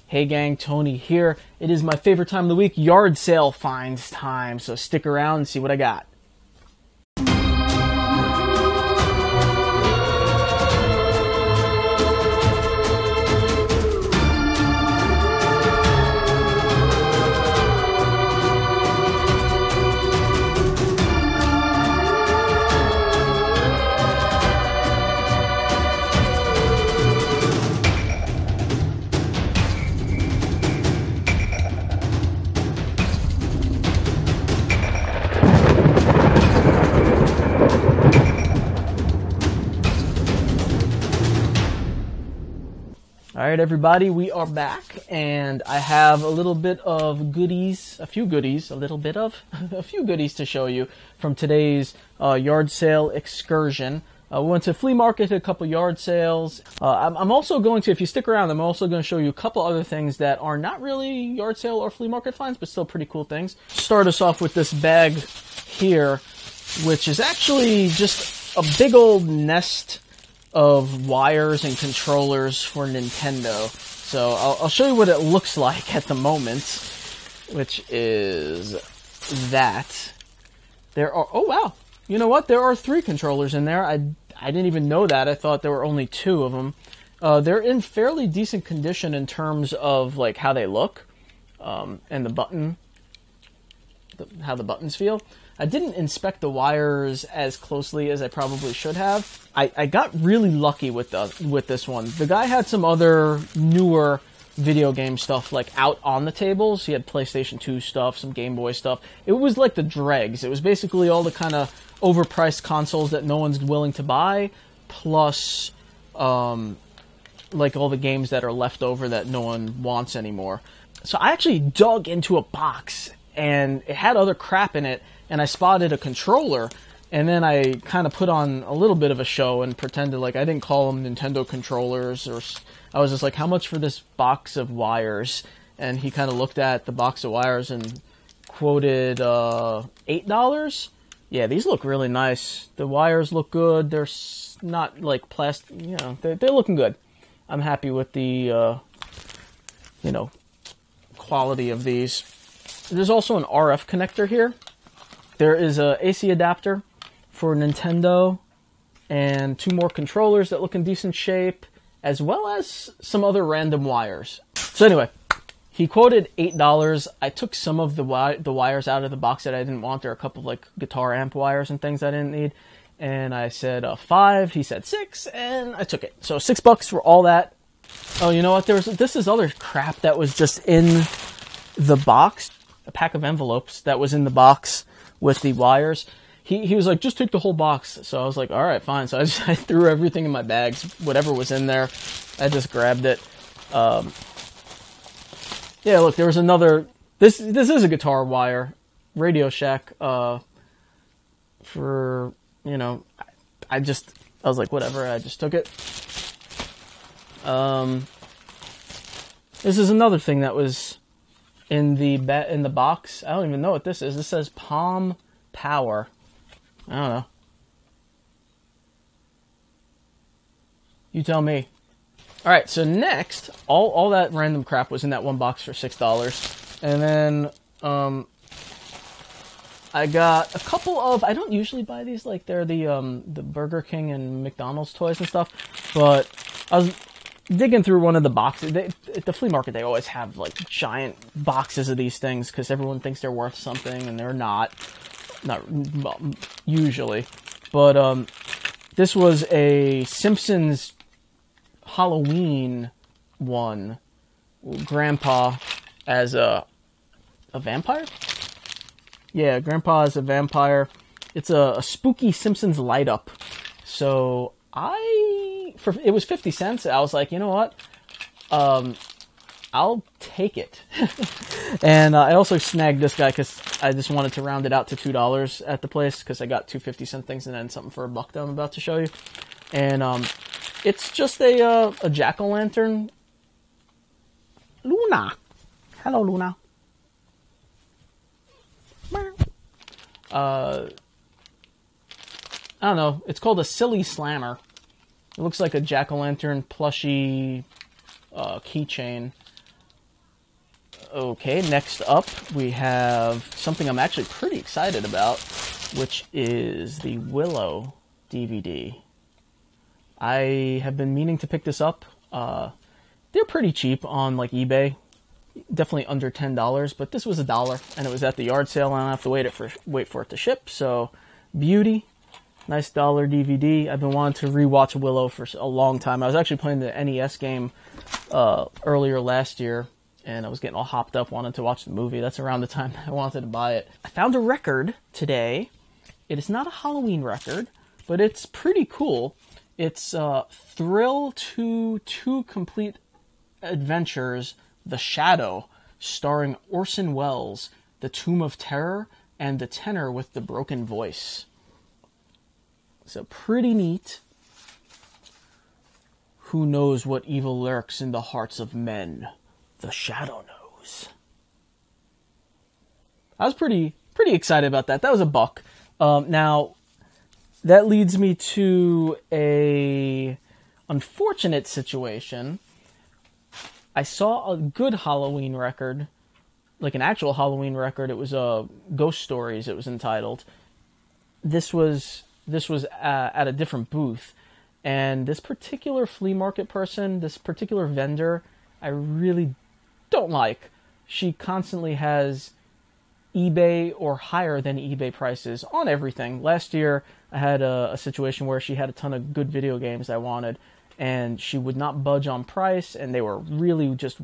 Hey gang, Tony here. It is my favorite time of the week, yard sale finds time, so stick around and see what I got. Alright everybody, we are back, and I have a little bit of goodies, a few goodies to show you from today's yard sale excursion. We went to flea market, a couple yard sales. I'm also going to, if you stick around, I'm also going to show you a couple other things that are not really yard sale or flea market finds, but still pretty cool things. Start us off with this bag here, which is actually just a big old nest of wires and controllers for Nintendo. So I'll show you what it looks like at the moment, which is that. There are, oh wow, you know what? There are 3 controllers in there. I didn't even know that. I thought there were only 2 of them. They're in fairly decent condition in terms of like how they look, and the button, how the buttons feel. I didn't inspect the wires as closely as I probably should have. I got really lucky with this one. The guy had some other newer video game stuff like out on the tables. He had PlayStation 2 stuff, some Game Boy stuff. It was like the dregs. It was basically all the kind of overpriced consoles that no one's willing to buy, plus like all the games that are left over that no one wants anymore. So I actually dug into a box, and it had other crap in it, and I spotted a controller, and then I kind of put on a little bit of a show and pretended like I didn't call them Nintendo controllers, or I was just like, how much for this box of wires? And he kind of looked at the box of wires and quoted $8. Yeah, these look really nice. The wires look good. They're not like plastic, you know, they're looking good. I'm happy with the, you know, quality of these. There's also an RF connector here. There is a AC adapter for Nintendo, and 2 more controllers that look in decent shape, as well as some other random wires. So anyway, he quoted $8. I took some of the wires out of the box that I didn't want. There are a couple of like guitar amp wires and things I didn't need. And I said 5, he said 6, and I took it. So $6 for all that. Oh, you know what? This is other crap that was just in the box. A pack of envelopes that was in the box with the wires. He was like, just take the whole box. So I was like, all right, fine. So I threw everything in my bags, whatever was in there. I just grabbed it. Yeah, look, there was another. This is a guitar wire, Radio Shack. For, you know, I was like, whatever. I just took it. This is another thing that was in the box. I don't even know what this is. This says Palm Power. I don't know. You tell me. All right, so next, all that random crap was in that one box for $6, and then I got a couple of. I don't usually buy these, like they're the Burger King and McDonald's toys and stuff, but I was digging through one of the boxes. At the flea market, they always have like giant boxes of these things because everyone thinks they're worth something, and they're not. Well, usually. But this was a Simpsons Halloween one. Grandpa as a vampire? Yeah, Grandpa as a vampire. It's a spooky Simpsons light up. So it was 50 cents. I was like, you know what? I'll take it. And I also snagged this guy because I just wanted to round it out to $2 at the place because I got 2 50-cent things and then something for $1 that I'm about to show you. And it's just a jack-o'-lantern. Luna. Hello, Luna. I don't know. It's called a Silly Slammer. It looks like a jack-o'-lantern plushy keychain. Okay, next up we have something I'm actually pretty excited about, which is the Willow DVD. I have been meaning to pick this up. They're pretty cheap on like eBay, definitely under $10, but this was $1, and it was at the yard sale, and I don't have to wait for it to ship. So, beauty, nice $1 DVD. I've been wanting to rewatch Willow for a long time. I was actually playing the NES game earlier last year, and I was getting all hopped up, wanting to watch the movie. That's around the time I wanted to buy it. I found a record today. It is not a Halloween record, but it's pretty cool. It's Thrill to Two Complete Adventures, The Shadow, starring Orson Welles, The Tomb of Terror, and the tenor with the broken voice. So pretty neat. Who knows what evil lurks in the hearts of men? The Shadow knows. I was pretty excited about that. That was $1. Now, that leads me to a unfortunate situation. I saw a good Halloween record, like an actual Halloween record. It was Ghost Stories, it was entitled. This was at a different booth, and this particular flea market person, this particular vendor, I really don't like. She constantly has eBay or higher than eBay prices on everything. Last year, I had a situation where she had a ton of good video games I wanted, and she would not budge on price, and they were really just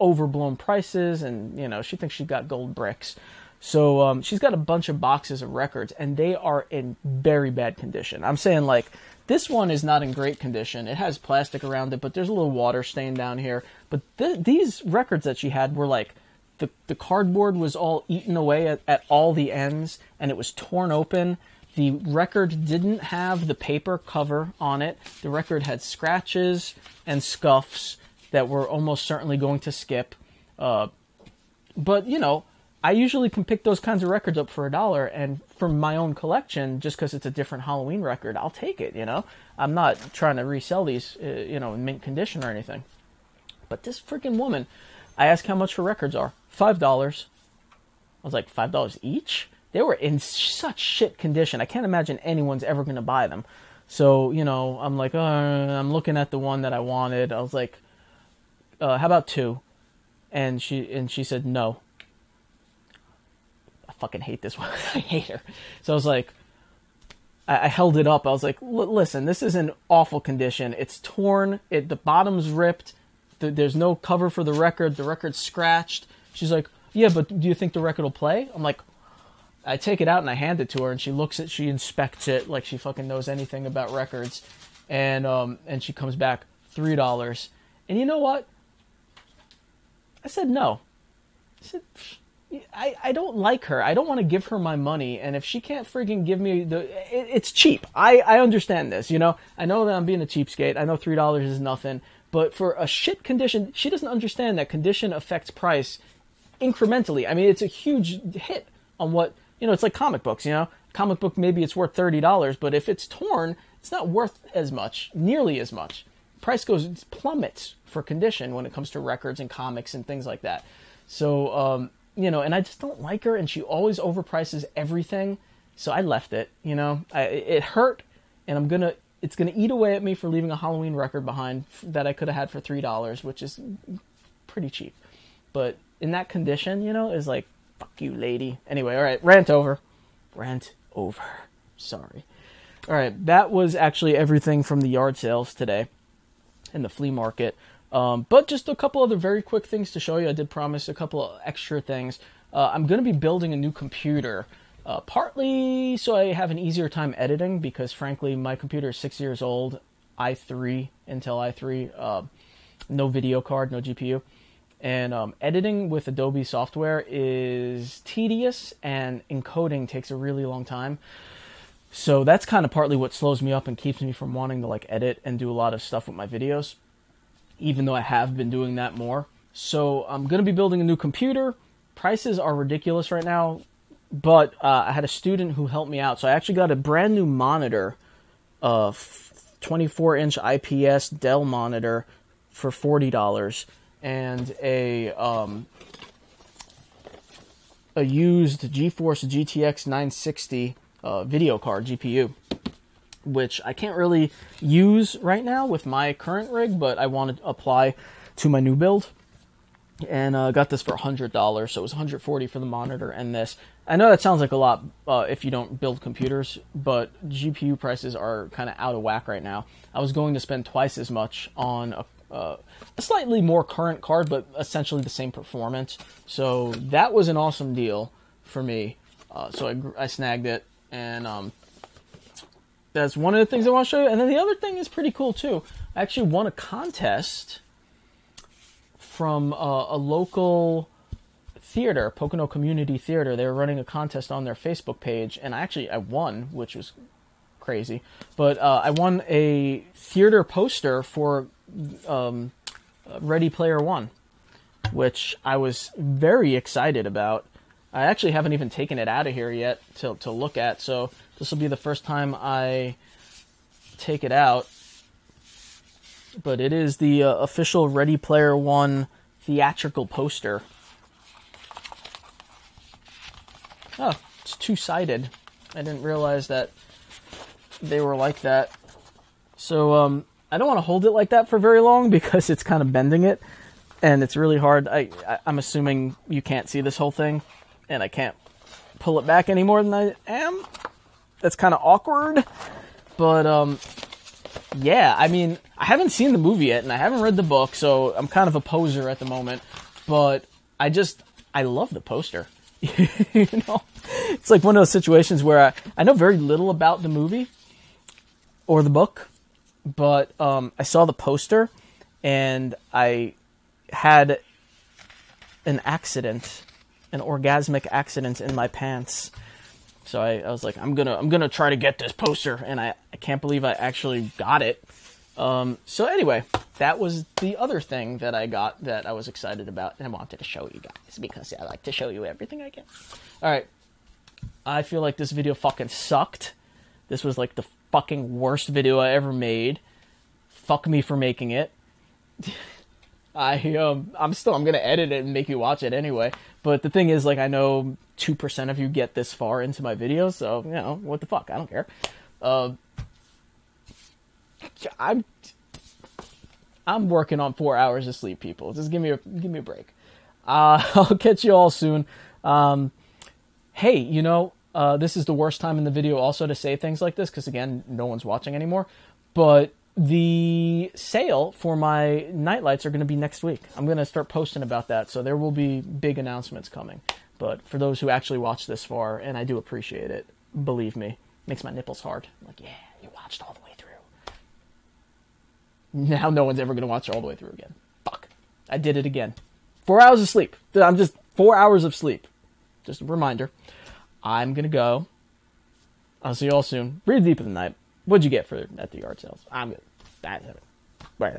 overblown prices, and, you know, she thinks she got gold bricks. So she's got a bunch of boxes of records, and they are in very bad condition. I'm saying, like, this one is not in great condition. It has plastic around it, but there's a little water stain down here. But these records that she had were, like, the cardboard was all eaten away at all the ends, and it was torn open. The record didn't have the paper cover on it. The record had scratches and scuffs that were almost certainly going to skip. But, you know, I usually can pick those kinds of records up for $1, and for my own collection, just because it's a different Halloween record, I'll take it, you know? I'm not trying to resell these, you know, in mint condition or anything. But this freaking woman, I asked how much her records are. $5. I was like, $5 each? They were in such shit condition. I can't imagine anyone's ever going to buy them. So, you know, I'm like, I'm looking at the one that I wanted. I was like, how about 2? And she said no. I fucking hate this one. I hate her. So I was like, I held it up. I was like, listen, this is in awful condition. It's torn. The bottom's ripped. There's no cover for the record. The record's scratched. She's like, yeah, but do you think the record will play? I'm like, I take it out and I hand it to her, and she inspects it like she fucking knows anything about records, and she comes back, $3. And you know what? I said no. I said, I don't like her. I don't want to give her my money, and if she can't freaking give me it's cheap. I understand this, you know? I know that I'm being a cheapskate. I know $3 is nothing, but for a shit condition, she doesn't understand that condition affects price incrementally. I mean, it's a huge hit on what, you know, it's like comic books, you know? Comic book, maybe it's worth $30, but if it's torn, it's not worth as much, nearly as much. Price plummets for condition when it comes to records and comics and things like that. So, you know, and I just don't like her, and she always overprices everything, so I left it, you know? It hurt, and it's gonna eat away at me for leaving a Halloween record behind that I could have had for $3, which is pretty cheap. But in that condition, you know, is like, fuck you, lady. Anyway, all right, rant over. Sorry. All right, that was actually everything from the yard sales today in the flea market. But just a couple other very quick things to show you. I did promise a couple of extra things. I'm going to be building a new computer, partly so I have an easier time editing, because frankly, my computer is 6 years old, Intel i3, no video card, no GPU. And editing with Adobe software is tedious, and encoding takes a really long time. So that's kind of partly what slows me up and keeps me from wanting to like edit and do a lot of stuff with my videos, even though I have been doing that more. So I'm going to be building a new computer. Prices are ridiculous right now, but I had a student who helped me out. So I actually got a brand new monitor, 24-inch IPS Dell monitor for $40. And a a used GeForce GTX 960 video card GPU, which I can't really use right now with my current rig, but I want to apply to my new build. And got this for $100, so it was $140 for the monitor and this. I know that sounds like a lot if you don't build computers, but GPU prices are kind of out of whack right now. I was going to spend twice as much on a slightly more current card, but essentially the same performance. So that was an awesome deal for me. So I snagged it, and that's one of the things I want to show you. And then the other thing is pretty cool too. I actually won a contest from a local theater, Pocono Community Theater. They were running a contest on their Facebook page, and I won, which was crazy. But I won a theater poster for Ready Player One, which I was very excited about. I actually haven't even taken it out of here yet to look at, so this will be the first time I take it out. But it is the official Ready Player One theatrical poster. Oh, it's two-sided. I didn't realize that they were like that. So I don't want to hold it like that for very long because it's kind of bending it, and it's really hard. I'm assuming you can't see this whole thing, and I can't pull it back any more than I am. That's kind of awkward, but yeah, I mean, I haven't seen the movie yet, and I haven't read the book, so I'm kind of a poser at the moment, but I love the poster. You know, it's like one of those situations where I know very little about the movie or the book, but I saw the poster, and I had an accident, an orgasmic accident in my pants. So I was like, I'm gonna try to get this poster, and I can't believe I actually got it. So anyway, that was the other thing that I got that I was excited about, and I wanted to show you guys because I like to show you everything I can. All right, I feel like this video fucking sucked. This was like the fucking worst video I ever made. Fuck me for making it. I'm gonna edit it and make you watch it anyway. But the thing is, like, I know 2% of you get this far into my videos, so you know what the fuck, I don't care. I'm working on 4 hours of sleep, people. Just give me a break. I'll catch you all soon. Hey, you know, this is the worst time in the video also to say things like this because again, no one's watching anymore. But the sale for my nightlights are going to be next week. I'm going to start posting about that, so there will be big announcements coming. But for those who actually watch this far, and I do appreciate it, believe me, it makes my nipples hard. I'm like, yeah, you watched all the way through. Now no one's ever going to watch all the way through again. Fuck. I did it again. 4 hours of sleep. I'm just 4 hours of sleep. Just a reminder. I'm going to go. I'll see you all soon. Breathe deep in the night. What'd you get at the yard sales? I'm good. That's it. Right.